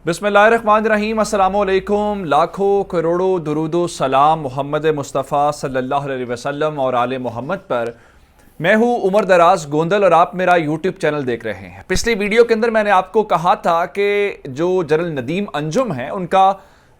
बिस्मिल्लाहिर्रहमानिर्रहीम, अस्सलामुअलैकुम। लाखों करोड़ों दुरूदो सलाम मोहम्मद मुस्तफ़ा सल्लल्लाहु अलैहि वसल्लम और आले मोहम्मद पर। मैं हूं उमर दराज गोंदल और आप मेरा यूट्यूब चैनल देख रहे हैं। पिछली वीडियो के अंदर मैंने आपको कहा था कि जो जनरल नदीम अंजुम है उनका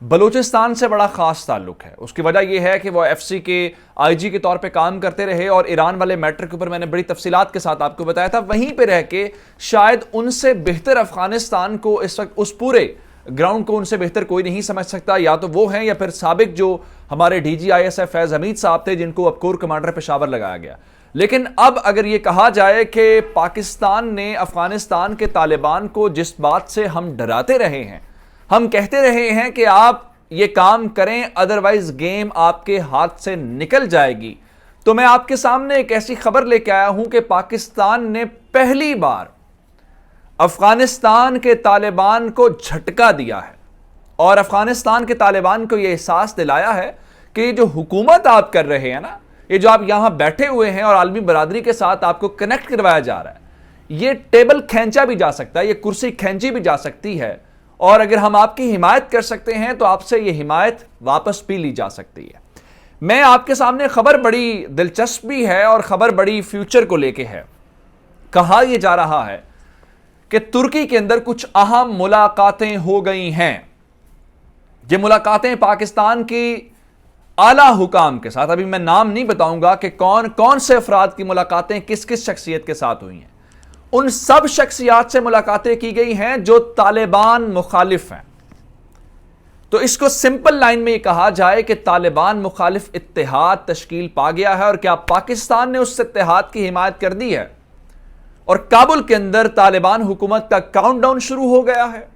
बलूचिस्तान से बड़ा ख़ास ताल्लुक है। उसकी वजह यह है कि वह एफसी के आईजी के तौर पे काम करते रहे और ईरान वाले मैटर के ऊपर मैंने बड़ी तफसीलात के साथ आपको बताया था। वहीं पे रह के शायद उनसे बेहतर अफगानिस्तान को इस वक्त उस पूरे ग्राउंड को उनसे बेहतर कोई नहीं समझ सकता। या तो वो हैं या फिर साबिक जो हमारे DGISF फैज़ हमीद साहब थे, जिनको अब कोर कमांडर पेशावर लगाया गया। लेकिन अब अगर ये कहा जाए कि पाकिस्तान ने अफगानिस्तान के तालिबान को जिस बात से हम डराते रहे हैं, हम कहते रहे हैं कि आप ये काम करें अदरवाइज गेम आपके हाथ से निकल जाएगी, तो मैं आपके सामने एक ऐसी खबर लेके आया हूं कि पाकिस्तान ने पहली बार अफगानिस्तान के तालिबान को झटका दिया है और अफगानिस्तान के तालिबान को यह एहसास दिलाया है कि ये जो हुकूमत आप कर रहे हैं ना, ये जो आप यहां बैठे हुए हैं और आलमी बरादरी के साथ आपको कनेक्ट करवाया जा रहा है, ये टेबल खींचा भी जा सकता है, ये कुर्सी खींची भी जा सकती है और अगर हम आपकी हिमायत कर सकते हैं तो आपसे ये हिमायत वापस भी ली जा सकती है। मैं आपके सामने खबर बड़ी दिलचस्प भी है और खबर बड़ी फ्यूचर को लेके है। कहा यह जा रहा है कि तुर्की के अंदर कुछ अहम मुलाकातें हो गई हैं। ये मुलाकातें पाकिस्तान की आला हुकाम के साथ, अभी मैं नाम नहीं बताऊंगा कि कौन कौन से अफराद की मुलाकातें किस किस शख्सियत के साथ हुई हैं, उन सब शख्सियात से मुलाकातें की गई हैं जो तालिबान मुखालिफ हैं। तो इसको सिंपल लाइन में यह कहा जाए कि तालिबान मुखालिफ इत्तेहाद तश्कील पा गया है और क्या पाकिस्तान ने उस इत्तेहाद की हिमायत कर दी है और काबुल के अंदर तालिबान हुकूमत का काउंटडाउन शुरू हो गया है।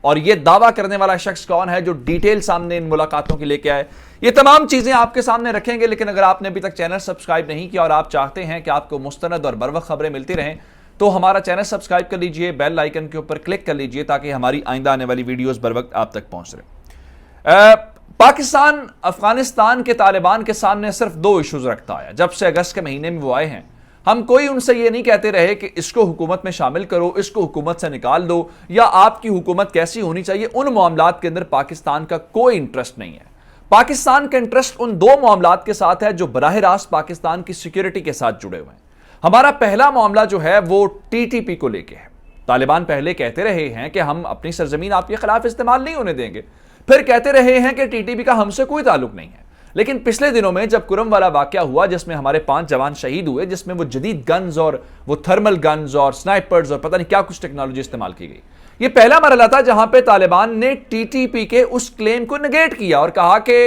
और यह दावा करने वाला शख्स कौन है जो डिटेल सामने इन मुलाकातों की लेके आए, ये तमाम चीजें आपके सामने रखेंगे। लेकिन अगर आपने अभी तक चैनल सब्सक्राइब नहीं किया और आप चाहते हैं कि आपको मुस्तनद और बरवक्त खबरें मिलती रहें, तो हमारा चैनल सब्सक्राइब कर लीजिए, बेल आइकन के ऊपर क्लिक कर लीजिए ताकि हमारी आइंदा आने वाली वीडियोस बर वक्त आप तक पहुंच रहे। पाकिस्तान अफगानिस्तान के तालिबान के सामने सिर्फ दो इश्यूज रखता है जब से अगस्त के महीने में वो आए हैं। हम कोई उनसे ये नहीं कहते रहे कि इसको हुकूमत में शामिल करो, इसको हुकूमत से निकाल दो या आपकी हुकूमत कैसी होनी चाहिए। उन मामलात के अंदर पाकिस्तान का कोई इंटरेस्ट नहीं है। पाकिस्तान का इंटरेस्ट उन दो मामलात के साथ है जो बराह रास्त पाकिस्तान की सिक्योरिटी के साथ जुड़े हुए हैं। हमारा पहला मामला जो है वो TTP को लेके है। तालिबान पहले कहते रहे हैं कि हम अपनी सरजमीन आपके खिलाफ इस्तेमाल नहीं होने देंगे, फिर कहते रहे हैं कि TTP का हमसे कोई ताल्लुक नहीं है। लेकिन पिछले दिनों में जब कुरम वाला वाकया हुआ जिसमें हमारे 5 जवान शहीद हुए, जिसमें वो जदीद गन्स और वो थर्मल गन्स और स्नाइपर्स और पता नहीं क्या कुछ टेक्नोलॉजी इस्तेमाल की गई, ये पहला मरहला था जहां पे तालिबान ने TTP के उस क्लेम को नेगेट किया और कहा कि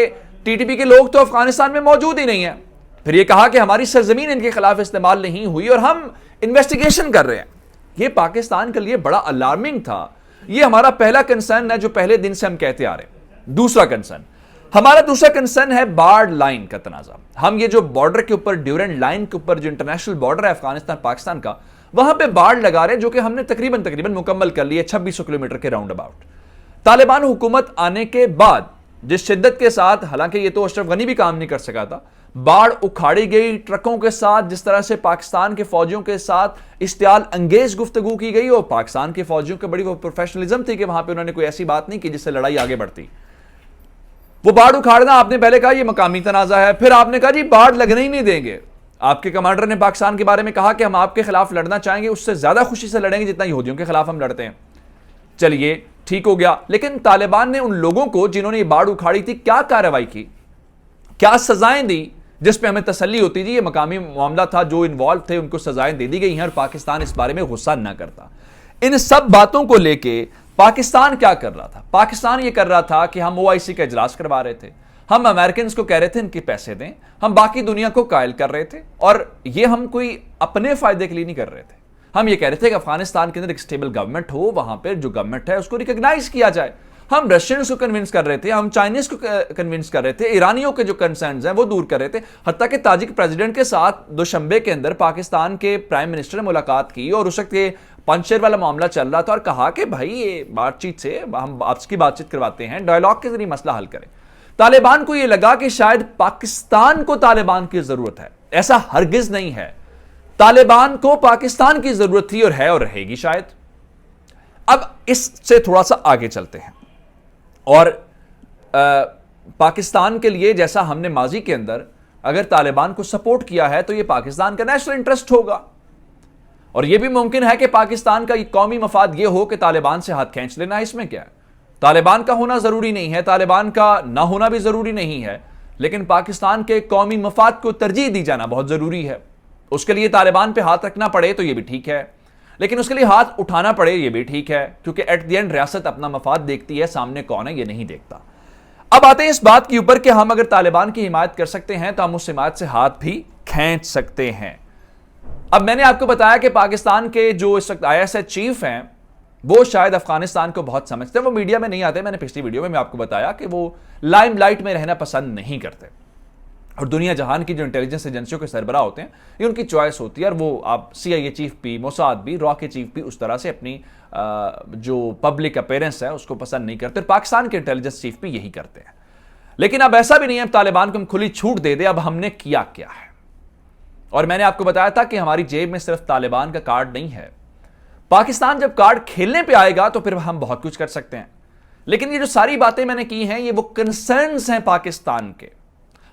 TTP के लोग तो अफगानिस्तान में मौजूद ही नहीं है। फिर यह कहा कि हमारी सरजमीन इनके खिलाफ इस्तेमाल नहीं हुई और हम इन्वेस्टिगेशन कर रहे हैं। यह पाकिस्तान के लिए बड़ा अलार्मिंग था। यह हमारा पहला कंसर्न है जो पहले दिन से हम कहते आ रहे हैं। हमारा दूसरा कंसर्न है बाढ़ लाइन का तनाजा। हम ये जो बॉर्डर के ऊपर, ड्यूरेंट लाइन के ऊपर जो इंटरनेशनल बॉर्डर है अफगानिस्तान पाकिस्तान का, वहां पे बाढ़ लगा रहे हैं जो कि हमने तकरीबन मुकम्मल कर लिया 2600 किलोमीटर के राउंड अबाउट। तालिबान हुकूमत आने के बाद जिस शिद्दत के साथ, हालांकि ये तो अशरफ गनी भी काम नहीं कर सका था, बाढ़ उखाड़ी गई ट्रकों के साथ, जिस तरह से पाकिस्तान के फौजियों के साथ इश्तियाल अंगेज गुफ्तगू की गई और पाकिस्तान के फौजियों की बड़ी वो प्रोफेशनलिज्म थी कि वहां पे उन्होंने कोई ऐसी बात नहीं की जिससे लड़ाई आगे बढ़ती। वो बाढ़ उखाड़ना, आपने पहले कहा ये मकामी तनाजा है, फिर आपने कहा जी बाढ़ लगने ही नहीं देंगे। आपके कमांडर ने पाकिस्तान के बारे में कहा कि हम आपके खिलाफ लड़ना चाहेंगे, उससे ज्यादा खुशी से लड़ेंगे जितना यहूदियों के खिलाफ हम लड़ते हैं। चलिए ठीक हो गया, लेकिन तालिबान ने उन लोगों को जिन्होंने ये बाढ़ उखाड़ी थी क्या कार्रवाई की, क्या सजाएं दी, जिसपे हमें तसल्ली होती थी ये मकामी मामला था, जो इन्वॉल्व थे उनको सजाएं दे दी गई हैं और पाकिस्तान इस बारे में गुस्सा न करता। इन सब बातों को लेके पाकिस्तान क्या कर रहा था? पाकिस्तान ये कर रहा था कि हम OIC का इजलास करवा रहे थे, हम अमेरिकन को कह रहे थे इनके पैसे दें, हम बाकी दुनिया को कायल कर रहे थे और ये हम कोई अपने फायदे के लिए नहीं कर रहे थे। हम ये कह रहे थे कि अफगानिस्तान के अंदर एक स्टेबल गवर्नमेंट हो, वहां पर जो गवर्नमेंट है उसको रिकॉग्नाइज किया जाए। हम रशियंस को कन्विंस कर रहे थे, हम चाइनीज को कन्विंस कर रहे थे, ईरानियों के जो कंसर्न्स हैं वो दूर कर रहे थे। हत्ता कि ताजिक प्रेसिडेंट के साथ दोशंबे के अंदर पाकिस्तान के प्राइम मिनिस्टर ने मुलाकात की और उस वक्त ये पंचशेर वाला मामला चल रहा था और कहा कि भाई ये बातचीत से हम आपकी बातचीत करवाते हैं, डायलॉग के जरिए मसला हल करें। तालिबान को यह लगा कि शायद पाकिस्तान को तालिबान की जरूरत है, ऐसा हरगिज नहीं है। तालिबान को पाकिस्तान की जरूरत थी और है और रहेगी शायद। अब इससे थोड़ा सा आगे चलते हैं और पाकिस्तान के लिए, जैसा हमने माजी के अंदर अगर तालिबान को सपोर्ट किया है तो यह पाकिस्तान का नेशनल इंटरेस्ट होगा और यह भी मुमकिन है कि पाकिस्तान का कौमी मफाद यह हो कि तालिबान से हाथ खींच लेना। इसमें क्या है, तालिबान का होना जरूरी नहीं है, तालिबान का ना होना भी जरूरी नहीं है, लेकिन पाकिस्तान के कौमी मफाद को तरजीह दी जाना बहुत जरूरी है। उसके लिए तालिबान पे हाथ रखना पड़े तो यह भी ठीक है, लेकिन उसके लिए हाथ उठाना पड़े यह भी ठीक है, क्योंकि एट द एंड रियासत अपना मफाद देखती है, सामने कौन है यह नहीं देखता। अब आते हैं इस बात के ऊपर कि हम अगर तालिबान की हिमायत कर सकते हैं तो हम उस हिमायत से हाथ भी खींच सकते हैं। अब मैंने आपको बताया कि पाकिस्तान के जो इस वक्त ISI चीफ हैं वो शायद अफगानिस्तान को बहुत समझते हैं, वो मीडिया में नहीं आते। मैंने पिछली वीडियो में आपको बताया कि वो लाइमलाइट में रहना पसंद नहीं करते और दुनिया जहान की जो इंटेलिजेंस एजेंसियों के सरबराह होते हैं ये उनकी चॉइस होती है और वो आप CIA चीफ भी, मोसाद भी, रॉ के चीफ भी उस तरह से अपनी जो पब्लिक अपीयरेंस है उसको पसंद नहीं करते। पाकिस्तान के इंटेलिजेंस चीफ भी यही करते हैं। लेकिन अब ऐसा भी नहीं है तालिबान को हम खुली छूट दे दे। अब हमने किया क्या है, और मैंने आपको बताया था कि हमारी जेब में सिर्फ तालिबान का कार्ड नहीं है। पाकिस्तान जब कार्ड खेलने पे आएगा तो फिर हम बहुत कुछ कर सकते हैं। लेकिन ये जो सारी बातें मैंने की हैं ये वो कंसर्न्स हैं पाकिस्तान के,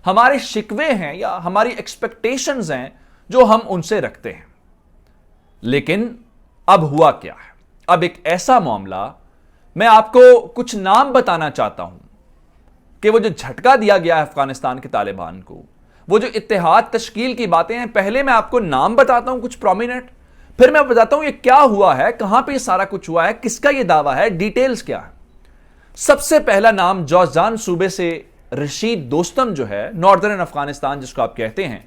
हमारे शिकवे हैं या हमारी एक्सपेक्टेशंस हैं जो हम उनसे रखते हैं। लेकिन अब हुआ क्या है, अब एक ऐसा मामला, मैं आपको कुछ नाम बताना चाहता हूं कि वो जो झटका दिया गया है अफगानिस्तान के तालिबान को, वो जो इत्तेहाद तश्कील की बातें हैं, पहले मैं आपको नाम बताता हूं कुछ प्रोमिनेंट, फिर मैं बताता हूं ये क्या हुआ है, कहां पे सारा कुछ हुआ है, किसका ये दावा है, डिटेल्स क्या है। सबसे पहला नाम जौजान सूबे से रशीद दोस्तम जो है, नॉर्दर्न अफगानिस्तान जिसको आप कहते हैं,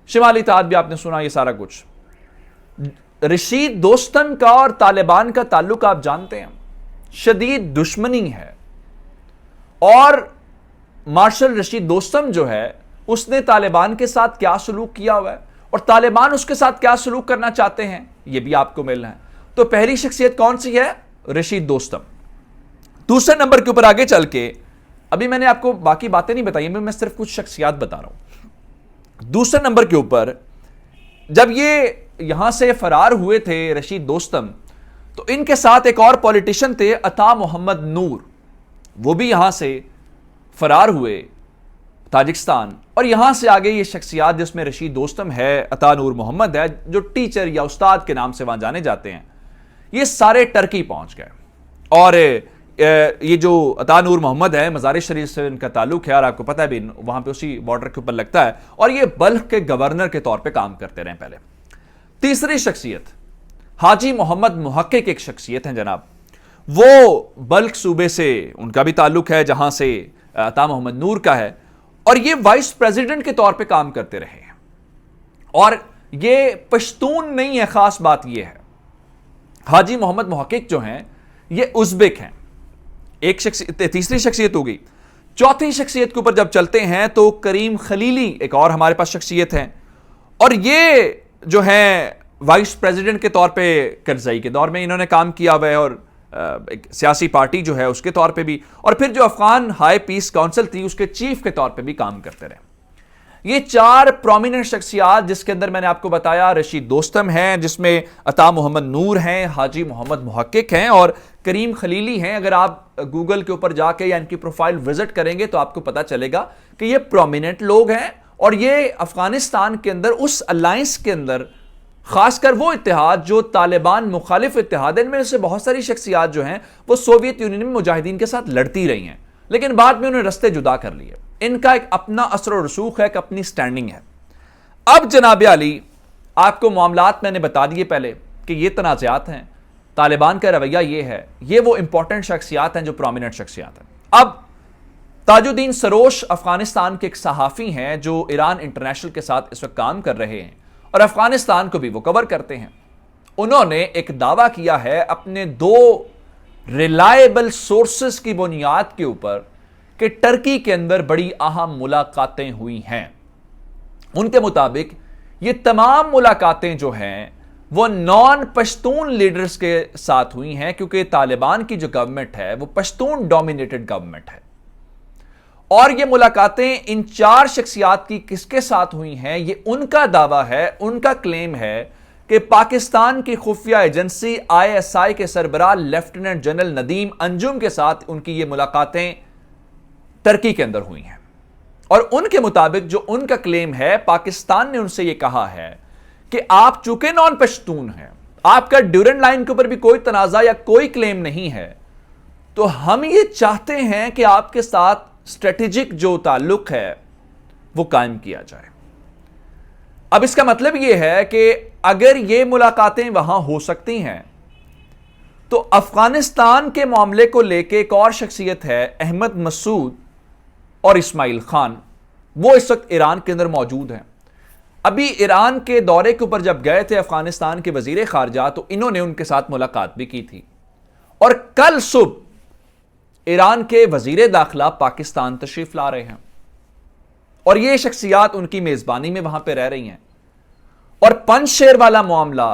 शिमाली इत्तेहाद भी आपने सुना, ये सारा कुछ। रशीद दोस्तम का और तालिबान का ताल्लुक आप जानते हैं, शदीद दुश्मनी है। और मार्शल रशीद दोस्तम जो है उसने तालिबान के साथ क्या सलूक किया हुआ है और तालिबान उसके साथ क्या सलूक करना चाहते हैं यह भी आपको मिलना है। तो पहली शख्सियत कौन सी है, रशीद दोस्तम। दूसरे नंबर के ऊपर आगे चल के, अभी मैंने आपको बाकी बातें नहीं बताई, मैं सिर्फ कुछ शख्सियात बता रहा हूं। दूसरे नंबर के ऊपर जब ये यहां से फरार हुए थे रशीद दोस्तम, तो इनके साथ एक और पॉलिटिशियन थे अता मोहम्मद नूर, वो भी यहां से फरार हुए ताजिकिस्तान। और यहां से आगे ये शख्सियात जिसमें रशीद दोस्तम है, अता नूर मोहम्मद है जो टीचर या उस्ताद के नाम से वहां जाने जाते हैं, ये सारे टर्की पहुंच गए। और ये जो अता नूर मोहम्मद है मज़ार शरीफ से इनका ताल्लुक है और आपको पता है भी वहां पे उसी बॉर्डर के ऊपर लगता है, और ये बल्ख के गवर्नर के तौर पे काम करते रहे पहले। तीसरी शख्सियत हाजी मोहम्मद मुहक्किक एक शख्सियत हैं जनाब, वो बल्ख सूबे से उनका भी ताल्लुक है जहां से अता मोहम्मद नूर का है, और ये वाइस प्रेसिडेंट के तौर पे काम करते रहे हैं। और ये पश्तून नहीं है, खास बात ये है हाजी मोहम्मद मुहक्किक जो हैं ये उज़्बेक हैं। एक शख्सियत, तीसरी शख्सियत हो गई। चौथी शख्सियत के ऊपर जब चलते हैं तो करीम खलीली एक और हमारे पास शख्सियत है, और ये जो है वाइस प्रेसिडेंट के तौर पे करज़ई के दौर में इन्होंने काम किया हुआ है, और एक सियासी पार्टी जो है उसके तौर पे भी, और फिर जो अफगान हाई पीस काउंसिल थी उसके चीफ के तौर पे भी काम करते रहे। ये चार प्रोमिनेंट शख्सियात, जिसके अंदर मैंने आपको बताया रशीद दोस्तम हैं, जिसमें अता मोहम्मद नूर हैं, हाजी मोहम्मद मुहक्किक हैं और करीम खलीली हैं। अगर आप गूगल के ऊपर जाके या इनकी प्रोफाइल विजिट करेंगे तो आपको पता चलेगा कि ये प्रोमिनेंट लोग हैं, और ये अफगानिस्तान के अंदर उस अलायंस के अंदर, खासकर वो इत्तेहाद जो तालिबान मुखालिफ इत्तेहाद, इनमें से बहुत सारी शख्सियात जो हैं वो सोवियत यूनियन में मुजाहिदीन के साथ लड़ती रही हैं, लेकिन बाद में उन्होंने रस्ते जुदा कर लिए। इनका एक अपना असर और रसूख है, एक अपनी स्टैंडिंग है। अब जनाब अली, आपको मामलात मैंने बता दिए पहले कि ये तनाज़ात हैं, तालिबान का रवैया ये है, ये वो इंपॉर्टेंट शख्सियात हैं जो प्रोमिनेंट शख्सियात हैं। अब ताजुद्दीन सरोश अफगानिस्तान के एक सहाफ़ी हैं जो ईरान इंटरनेशनल के साथ इस वक्त काम कर रहे हैं और अफगानिस्तान को भी वो कवर करते हैं। उन्होंने एक दावा किया है अपने दो रिलायबल सोर्सेस की बुनियाद के ऊपर कि टर्की के अंदर बड़ी अहम मुलाकातें हुई हैं। उनके मुताबिक ये तमाम मुलाकातें जो हैं वो नॉन पश्तून लीडर्स के साथ हुई हैं, क्योंकि तालिबान की जो गवर्नमेंट है वो पश्तून डोमिनेटेड गवर्नमेंट है। और ये मुलाकातें इन चार शख्सियात की किसके साथ हुई हैं, ये उनका दावा है, उनका क्लेम है कि पाकिस्तान की खुफिया एजेंसी ISI के सरबराह लेफ्टिनेंट जनरल नदीम अंजुम के साथ उनकी ये मुलाकातें टर्की के अंदर हुई हैं। और उनके मुताबिक जो उनका क्लेम है, पाकिस्तान ने उनसे यह कहा है कि आप चूंकि नॉन पश्तून हैं, आपका ड्यूरेंट लाइन के ऊपर भी कोई तनाजा या कोई क्लेम नहीं है, तो हम ये चाहते हैं कि आपके साथ स्ट्रेटेजिक जो ताल्लुक है वो कायम किया जाए। अब इसका मतलब यह है कि अगर ये मुलाकातें वहां हो सकती हैं, तो अफगानिस्तान के मामले को लेकर एक और शख्सियत है अहमद मसूद और इस्माइल खान, वो इस वक्त ईरान के अंदर मौजूद हैं। अभी ईरान के दौरे के ऊपर जब गए थे अफगानिस्तान के वजीर खारजा, तो इन्होंने उनके साथ मुलाकात भी की थी। और कल सुबह ईरान के वजीर दाखिला पाकिस्तान तशरीफ ला रहे हैं और ये शख्सियात उनकी मेजबानी में वहां पर रह रही हैं। और पंजशेर वाला मामला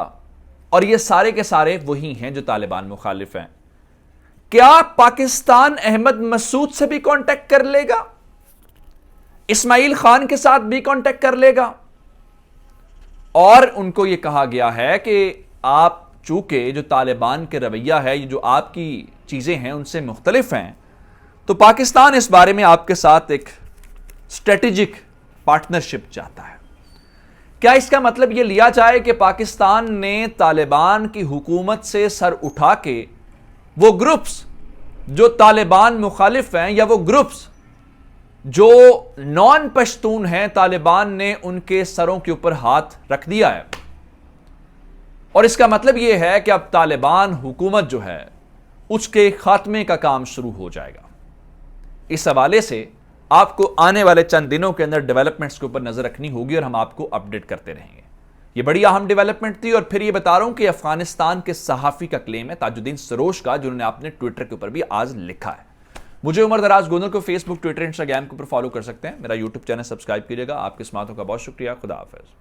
और ये सारे के सारे वही हैं जो तालिबान मुखालिफ हैं। क्या पाकिस्तान अहमद मसूद से भी कांटेक्ट कर लेगा, इस्माइल खान के साथ भी कांटेक्ट कर लेगा? और उनको यह कहा गया है कि आप चूंकि जो तालिबान के रवैया है, ये जो आपकी चीजें हैं उनसे मुख्तलिफ हैं, तो पाकिस्तान इस बारे में आपके साथ एक स्ट्रेटेजिक पार्टनरशिप चाहता है। क्या इसका मतलब यह लिया जाए कि पाकिस्तान ने तालिबान की हुकूमत से सर उठा के वो ग्रुप्स जो तालिबान मुखालिफ हैं या वो ग्रुप्स जो नॉन पश्तून हैं, तालिबान ने उनके सरों के ऊपर हाथ रख दिया है? और इसका मतलब यह है कि अब तालिबान हुकूमत जो है उसके खात्मे का काम शुरू हो जाएगा। इस हवाले से आपको आने वाले चंद दिनों के अंदर डेवलपमेंट्स के ऊपर नजर रखनी होगी और हम आपको अपडेट करते रहेंगे। ये बड़ी अहम डेवलपमेंट थी। और फिर ये बता रहा हूं कि अफगानिस्तान के सहाफी का क्लेम है, ताजुद्दीन सरोश का, जिन्होंने आपने ट्विटर के ऊपर भी आज लिखा है। मुझे उमर दराज गोंदल को फेसबुक, ट्विटर, इंस्टाग्राम के ऊपर फॉलो कर सकते हैं। मेरा यूट्यूब चैनल सब्सक्राइब कीजिएगा। आपके समातों का बहुत शुक्रिया। खुदा हाफिज।